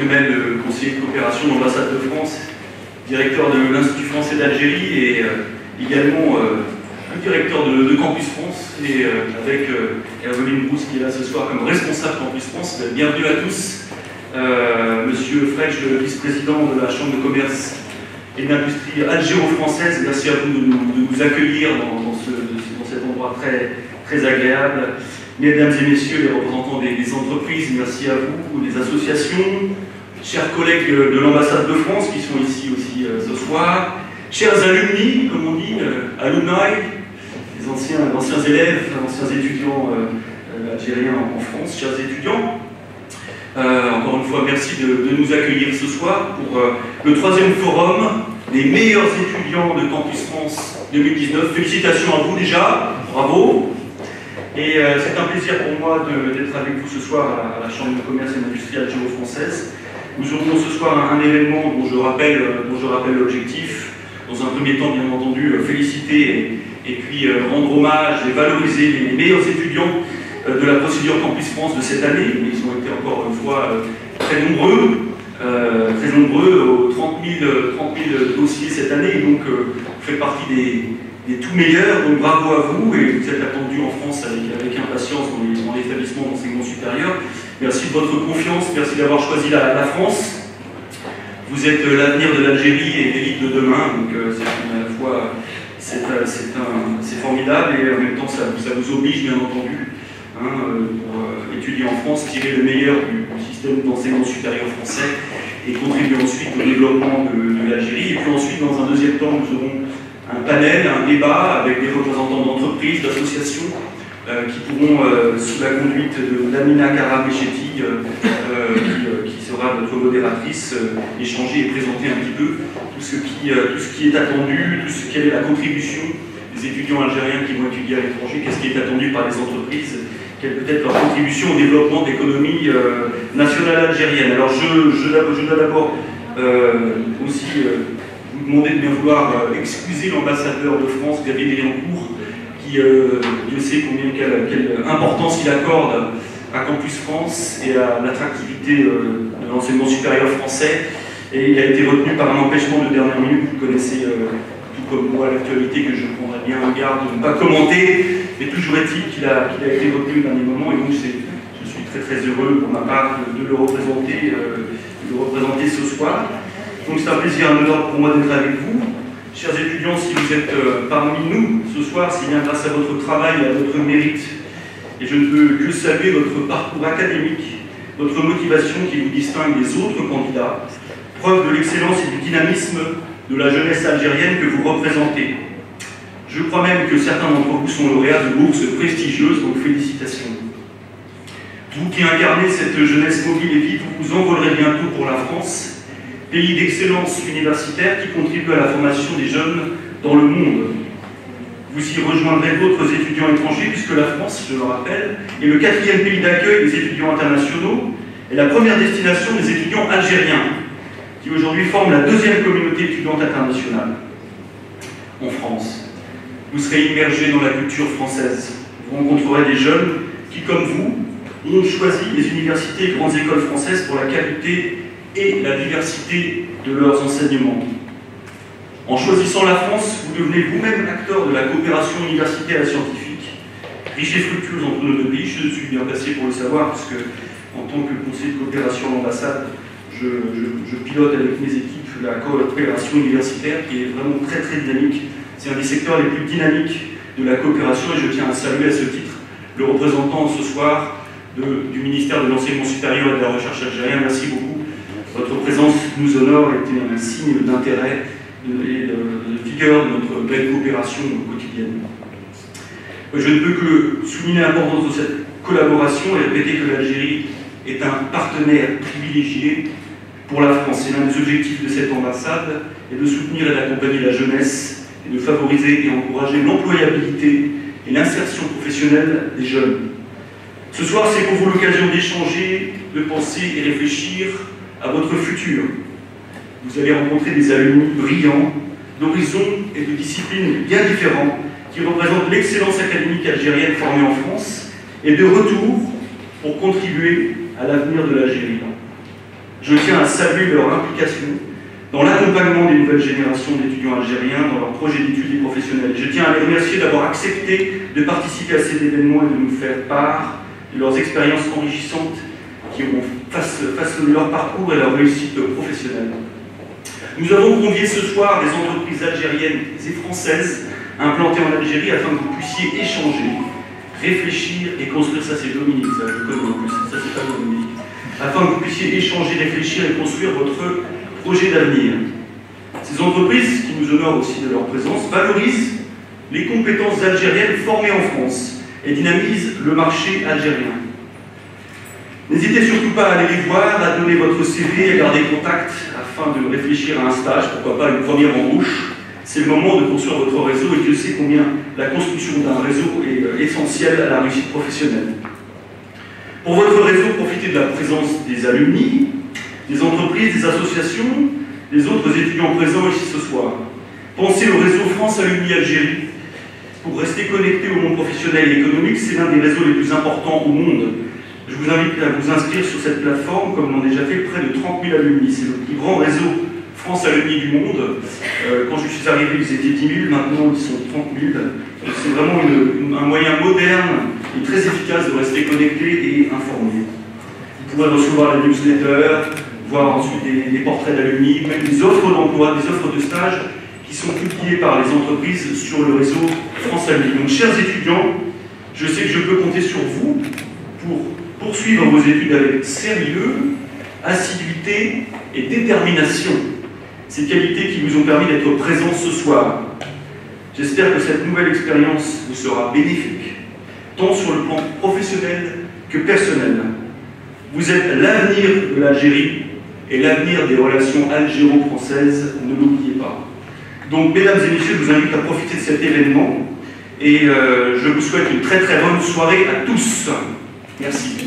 Fremel, conseiller de coopération de l'ambassade de France, directeur de l'Institut français d'Algérie et également le directeur de Campus France, et avec Herveline Brousse qui est là ce soir comme responsable Campus France. Bienvenue à tous. Monsieur Frech, le vice-président de la Chambre de commerce et d'industrie algéro-française, merci à vous de nous accueillir dans cet endroit très agréable. Mesdames et messieurs les représentants des entreprises, merci à vous, des associations, chers collègues de l'ambassade de France qui sont ici aussi ce soir, chers alumni, comme on dit, alumni, les anciens élèves, anciens étudiants algériens en France, chers étudiants. Encore une fois, merci de nous accueillir ce soir pour le 3e forum des meilleurs étudiants de Campus France 2019. Félicitations à vous déjà, bravo. Et c'est un plaisir pour moi d'être avec vous ce soir à la Chambre de commerce et d'industrie algéro-française. Nous aurons ce soir un événement dont je rappelle l'objectif. Dans un premier temps, bien entendu, féliciter et puis rendre hommage et valoriser les meilleurs étudiants de la procédure Campus France de cette année. Ils ont été encore une fois très nombreux, 30 000 dossiers cette année, et donc vous faites partie des tout meilleurs, donc bravo à vous, et vous êtes attendus en France avec impatience dans l'établissement d'enseignement supérieur. Merci de votre confiance, merci d'avoir choisi la France. Vous êtes l'avenir de l'Algérie et l'élite de demain, donc c'est formidable, et en même temps ça vous oblige bien entendu pour étudier en France, tirer le meilleur du système d'enseignement supérieur français et contribuer ensuite au développement de l'Algérie. Et puis ensuite, dans un deuxième temps, nous aurons un panel, un débat avec des représentants d'entreprises, d'associations qui pourront, sous la conduite d'Amina Karam-Bechetti, qui sera notre modératrice, échanger et présenter un petit peu tout ce qui est attendu, quelle est la contribution des étudiants algériens qui vont étudier à l'étranger, qu'est-ce qui est attendu par les entreprises, quelle peut être leur contribution au développement de l'économie nationale algérienne. Alors je dois d'abord aussi vous demander de bien vouloir excuser l'ambassadeur de France, Xavier Dériancourt, qui, Dieu sait quelle importance il accorde à Campus France et à l'attractivité de l'enseignement supérieur français. Et il a été retenu par un empêchement de dernière minute. Vous connaissez tout comme moi l'actualité, que je prendrai bien garde de ne pas commenter, mais toujours est-il qu'il a été retenu au dernier moment, et donc je suis très heureux pour ma part de le représenter ce soir. Donc c'est un plaisir, un honneur pour moi d'être avec vous. Chers étudiants, si vous êtes parmi nous ce soir, c'est bien grâce à votre travail et à votre mérite. Et je ne peux que saluer votre parcours académique, votre motivation qui vous distingue des autres candidats, preuve de l'excellence et du dynamisme de la jeunesse algérienne que vous représentez. Je crois même que certains d'entre vous sont lauréats de bourses prestigieuses, donc félicitations. Vous qui incarnez cette jeunesse mobile et vive, vous envolerez bientôt pour la France, pays d'excellence universitaire qui contribue à la formation des jeunes dans le monde. Vous y rejoindrez d'autres étudiants étrangers, puisque la France, je le rappelle, est le 4e pays d'accueil des étudiants internationaux et la première destination des étudiants algériens, qui aujourd'hui forment la 2e communauté étudiante internationale en France. Vous serez immergés dans la culture française. Vous rencontrerez des jeunes qui, comme vous, ont choisi les universités et grandes écoles françaises pour la qualité et la diversité de leurs enseignements. En choisissant la France, vous devenez vous-même acteur de la coopération universitaire et scientifique, riche et fructueuse entre nos deux pays. Je suis bien placé pour le savoir, parce que, en tant que conseiller de coopération à l'ambassade, je pilote avec mes équipes la coopération universitaire, qui est vraiment très dynamique. C'est un des secteurs les plus dynamiques de la coopération, et je tiens à saluer à ce titre le représentant ce soir du ministère de l'Enseignement supérieur et de la Recherche algérien. Merci beaucoup. Votre présence nous honore et était un signe d'intérêt et de vigueur de notre belle coopération quotidienne. Je ne peux que souligner l'importance de cette collaboration et répéter que l'Algérie est un partenaire privilégié pour la France. Et l'un des objectifs de cette ambassade est de soutenir et d'accompagner la jeunesse et de favoriser et encourager l'employabilité et l'insertion professionnelle des jeunes. Ce soir, c'est pour vous l'occasion d'échanger, de penser et réfléchir à votre futur. Vous allez rencontrer des alumni brillants, d'horizons et de disciplines bien différents, qui représentent l'excellence académique algérienne formée en France, et de retour pour contribuer à l'avenir de l'Algérie. Je tiens à saluer leur implication dans l'accompagnement des nouvelles générations d'étudiants algériens dans leurs projets d'études et professionnels. Je tiens à les remercier d'avoir accepté de participer à cet événement et de nous faire part de leurs expériences enrichissantes qui auront façonné leur parcours et leur réussite professionnelle. Nous avons convié ce soir des entreprises algériennes et françaises implantées en Algérie afin que vous puissiez échanger, réfléchir et construire, ça c'est Dominique, ça je connais en plus, ça c'est pas Dominique, afin que vous puissiez échanger, réfléchir et construire votre projet d'avenir. Ces entreprises, qui nous honorent aussi de leur présence, valorisent les compétences algériennes formées en France et dynamisent le marché algérien. N'hésitez surtout pas à aller les voir, à donner votre CV, à garder contact afin de réfléchir à un stage, pourquoi pas une première embauche. C'est le moment de construire votre réseau et Dieu sait combien la construction d'un réseau est essentielle à la réussite professionnelle. Pour votre réseau, profitez de la présence des alumni, des entreprises, des associations, des autres étudiants présents ici ce soir. Pensez au réseau France Alumni Algérie. Pour rester connecté au monde professionnel et économique, c'est l'un des réseaux les plus importants au monde. Je vous invite à vous inscrire sur cette plateforme, comme l'ont déjà fait près de 30 000 alumni. C'est le plus grand réseau France Alumni du monde. Quand je suis arrivé, ils étaient 10 000, maintenant ils sont 30 000. C'est vraiment un moyen moderne et très efficace de rester connecté et informé. Vous pourrez recevoir la newsletter, voir ensuite des portraits d'alumni, même des offres d'emploi, des offres de stage qui sont publiées par les entreprises sur le réseau France Alumni. Donc, chers étudiants, je sais que je peux compter sur vous pour poursuivre vos études avec sérieux, assiduité et détermination. Ces qualités qui vous ont permis d'être présents ce soir. J'espère que cette nouvelle expérience vous sera bénéfique, tant sur le plan professionnel que personnel. Vous êtes l'avenir de l'Algérie et l'avenir des relations algéro-françaises, ne l'oubliez pas. Donc, mesdames et messieurs, je vous invite à profiter de cet événement et je vous souhaite une très très bonne soirée à tous. Merci.